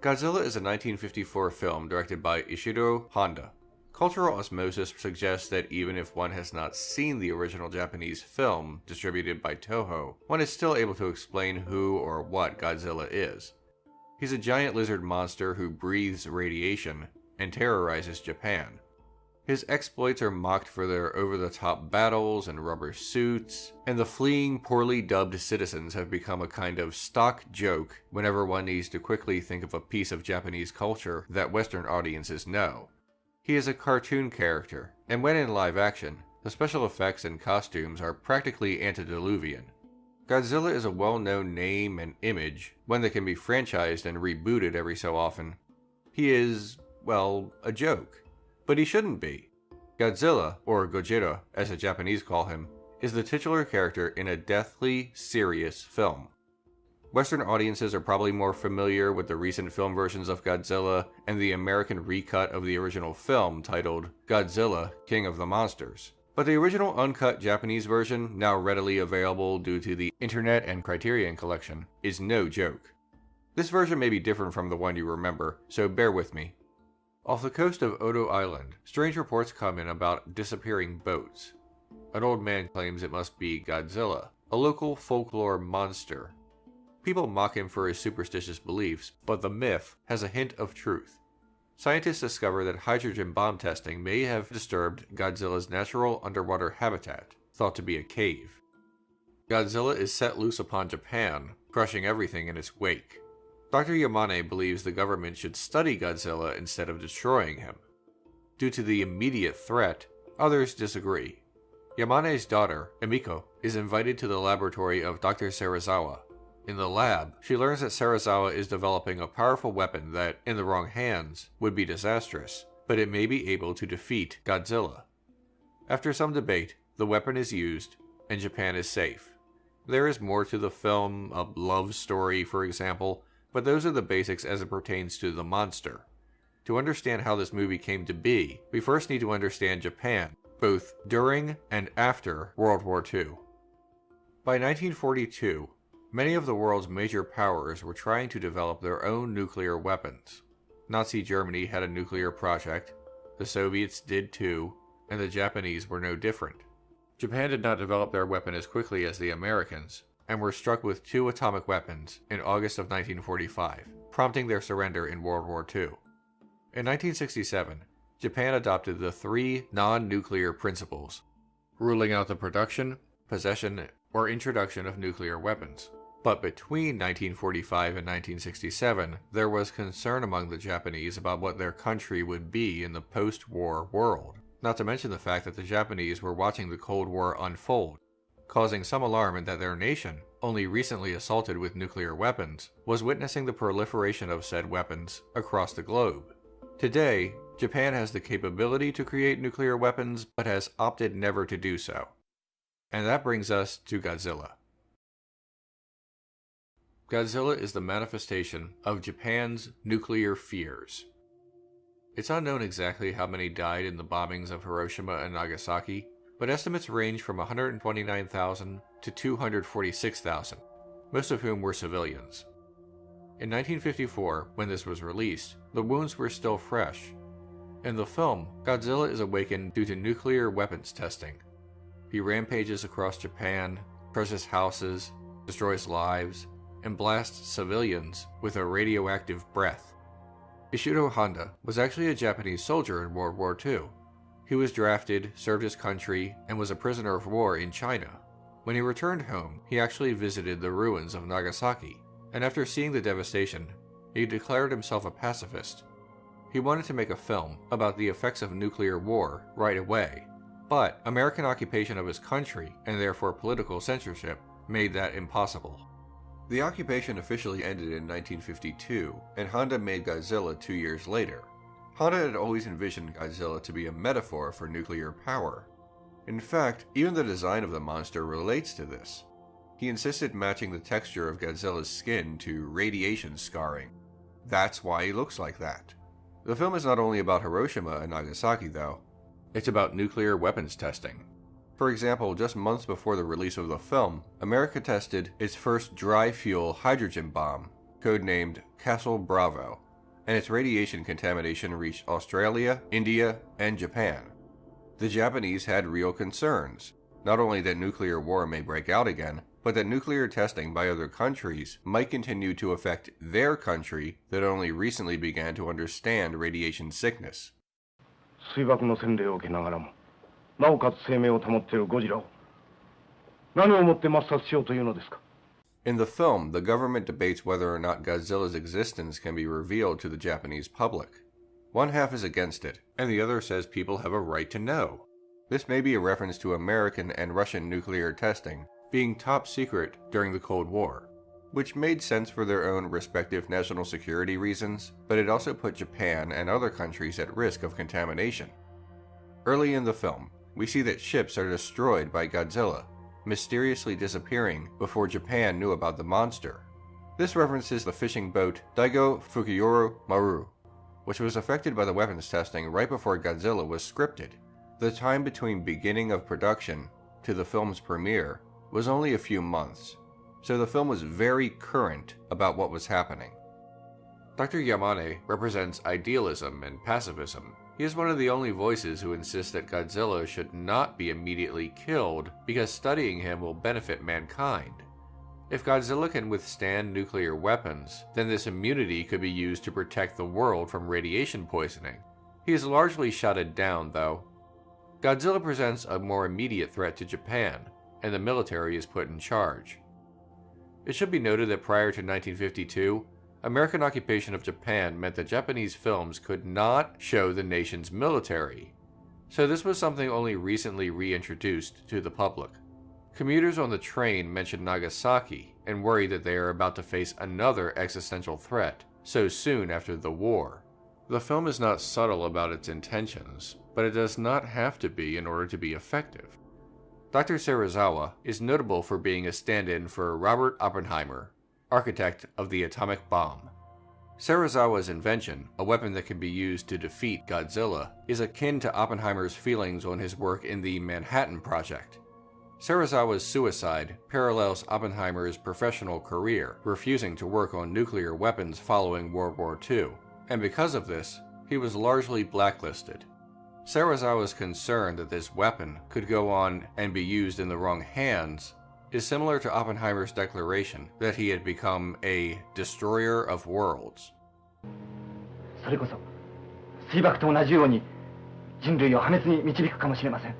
Godzilla is a 1954 film directed by Ishiro Honda. Cultural osmosis suggests that even if one has not seen the original Japanese film distributed by Toho, one is still able to explain who or what Godzilla is. He's a giant lizard monster who breathes radiation and terrorizes Japan. His exploits are mocked for their over-the-top battles and rubber suits, and the fleeing, poorly dubbed citizens have become a kind of stock joke whenever one needs to quickly think of a piece of Japanese culture that Western audiences know. He is a cartoon character, and when in live action, the special effects and costumes are practically antediluvian. Godzilla is a well-known name and image, one that can be franchised and rebooted every so often. He is, well, a joke. But he shouldn't be. Godzilla, or Gojira as the Japanese call him, is the titular character in a deathly serious film. Western audiences are probably more familiar with the recent film versions of Godzilla and the American recut of the original film titled Godzilla, King of the Monsters. But the original uncut Japanese version, now readily available due to the Internet and Criterion collection, is no joke. This version may be different from the one you remember, so bear with me. Off the coast of Odo Island, strange reports come in about disappearing boats. An old man claims it must be Godzilla, a local folklore monster. People mock him for his superstitious beliefs, but the myth has a hint of truth. Scientists discover that hydrogen bomb testing may have disturbed Godzilla's natural underwater habitat, thought to be a cave. Godzilla is set loose upon Japan, crushing everything in its wake. Dr. Yamane believes the government should study Godzilla instead of destroying him. Due to the immediate threat, others disagree. Yamane's daughter, Emiko, is invited to the laboratory of Dr. Serizawa. In the lab, she learns that Serizawa is developing a powerful weapon that, in the wrong hands, would be disastrous, but it may be able to defeat Godzilla. After some debate, the weapon is used, and Japan is safe. There is more to the film, a love story, for example, but those are the basics as it pertains to the monster. To understand how this movie came to be, we first need to understand Japan, both during and after World War II. By 1942, many of the world's major powers were trying to develop their own nuclear weapons. Nazi Germany had a nuclear project, the Soviets did too, and the Japanese were no different. Japan did not develop their weapon as quickly as the Americans, and were struck with 2 atomic weapons in August of 1945, prompting their surrender in World War II. In 1967, Japan adopted the 3 non-nuclear principles, ruling out the production, possession, or introduction of nuclear weapons. But between 1945 and 1967, there was concern among the Japanese about what their country would be in the post-war world, not to mention the fact that the Japanese were watching the Cold War unfold, causing some alarm in that their nation, only recently assaulted with nuclear weapons, was witnessing the proliferation of said weapons across the globe. Today, Japan has the capability to create nuclear weapons, but has opted never to do so. And that brings us to Godzilla. Godzilla is the manifestation of Japan's nuclear fears. It's unknown exactly how many died in the bombings of Hiroshima and Nagasaki, but estimates range from 129,000 to 246,000, most of whom were civilians. In 1954, when this was released, the wounds were still fresh. In the film, Godzilla is awakened due to nuclear weapons testing. He rampages across Japan, crushes houses, destroys lives, and blasts civilians with a radioactive breath. Ishiro Honda was actually a Japanese soldier in World War II. He was drafted, served his country, and was a prisoner of war in China. When he returned home, he actually visited the ruins of Nagasaki, and after seeing the devastation, he declared himself a pacifist. He wanted to make a film about the effects of nuclear war right away, but American occupation of his country, and therefore political censorship, made that impossible. The occupation officially ended in 1952, and Honda made Godzilla 2 years later. Honda had always envisioned Godzilla to be a metaphor for nuclear power. In fact, even the design of the monster relates to this. He insisted matching the texture of Godzilla's skin to radiation scarring. That's why he looks like that. The film is not only about Hiroshima and Nagasaki though, it's about nuclear weapons testing. For example, just months before the release of the film, America tested its first dry fuel hydrogen bomb, codenamed Castle Bravo. and its radiation contamination reached Australia, India, and Japan. The Japanese had real concerns, not only that nuclear war may break out again, but that nuclear testing by other countries might continue to affect their country that only recently began to understand radiation sickness. 水爆の洗礼を受けながらもなおかつ生命を保っているゴジラを何をもって抹殺しようというのですか? In the film, the government debates whether or not Godzilla's existence can be revealed to the Japanese public. One half is against it, and the other says people have a right to know. This may be a reference to American and Russian nuclear testing being top secret during the Cold War, which made sense for their own respective national security reasons, but it also put Japan and other countries at risk of contamination. Early in the film, we see that ships are destroyed by Godzilla, mysteriously disappearing before Japan knew about the monster. This references the fishing boat Daigo Fukuyoru Maru, which was affected by the weapons testing right before Godzilla was scripted. The time between beginning of production to the film's premiere was only a few months, so the film was very current about what was happening. Dr. Yamane represents idealism and pacifism. He is one of the only voices who insists that Godzilla should not be immediately killed because studying him will benefit mankind. If Godzilla can withstand nuclear weapons, then this immunity could be used to protect the world from radiation poisoning. He is largely shouted down, though. Godzilla presents a more immediate threat to Japan, and the military is put in charge. It should be noted that prior to 1952, American occupation of Japan meant that Japanese films could not show the nation's military, so this was something only recently reintroduced to the public. Commuters on the train mention Nagasaki and worry that they are about to face another existential threat so soon after the war. The film is not subtle about its intentions, but it does not have to be in order to be effective. Dr. Serizawa is notable for being a stand-in for Robert Oppenheimer, architect of the atomic bomb. Serizawa's invention, a weapon that can be used to defeat Godzilla, is akin to Oppenheimer's feelings on his work in the Manhattan Project. Serizawa's suicide parallels Oppenheimer's professional career, refusing to work on nuclear weapons following World War II, and because of this, he was largely blacklisted. Serizawa's concern that this weapon could go on and be used in the wrong hands is similar to Oppenheimer's declaration that he had become a destroyer of worlds. それこそ水爆と同じように人類を破滅に導くかもしれません。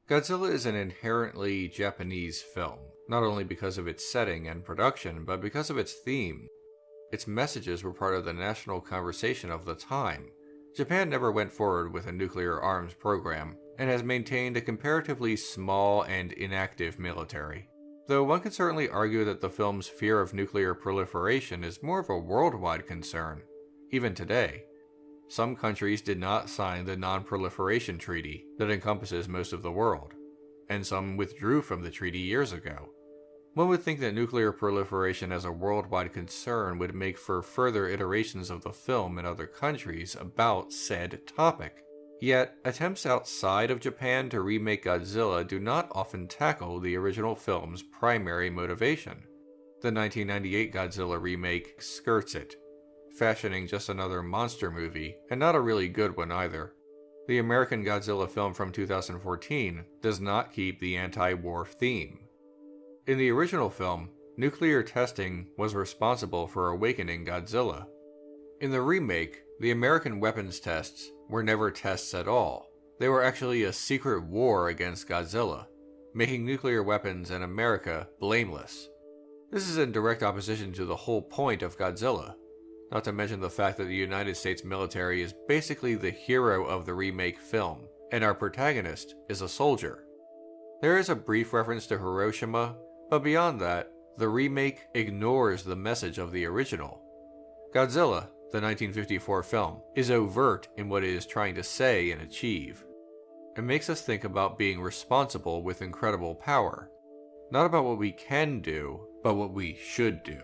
Godzilla is an inherently Japanese film, not only because of its setting and production, but because of its theme. Its messages were part of the national conversation of the time. Japan never went forward with a nuclear arms program, and has maintained a comparatively small and inactive military. Though one could certainly argue that the film's fear of nuclear proliferation is more of a worldwide concern, even today. Some countries did not sign the Non-Proliferation Treaty that encompasses most of the world, and some withdrew from the treaty years ago. One would think that nuclear proliferation as a worldwide concern would make for further iterations of the film in other countries about said topic. Yet, attempts outside of Japan to remake Godzilla do not often tackle the original film's primary motivation. The 1998 Godzilla remake skirts it, fashioning just another monster movie, and not a really good one either. The American Godzilla film from 2014 does not keep the anti-war theme. In the original film, nuclear testing was responsible for awakening Godzilla. In the remake, the American weapons tests were never tests at all. They were actually a secret war against Godzilla, making nuclear weapons in America blameless. This is in direct opposition to the whole point of Godzilla, not to mention the fact that the United States military is basically the hero of the remake film, and our protagonist is a soldier. There is a brief reference to Hiroshima, but beyond that, the remake ignores the message of the original. Godzilla, the 1954 film, is overt in what it is trying to say and achieve. It makes us think about being responsible with incredible power, not about what we can do, but what we should do.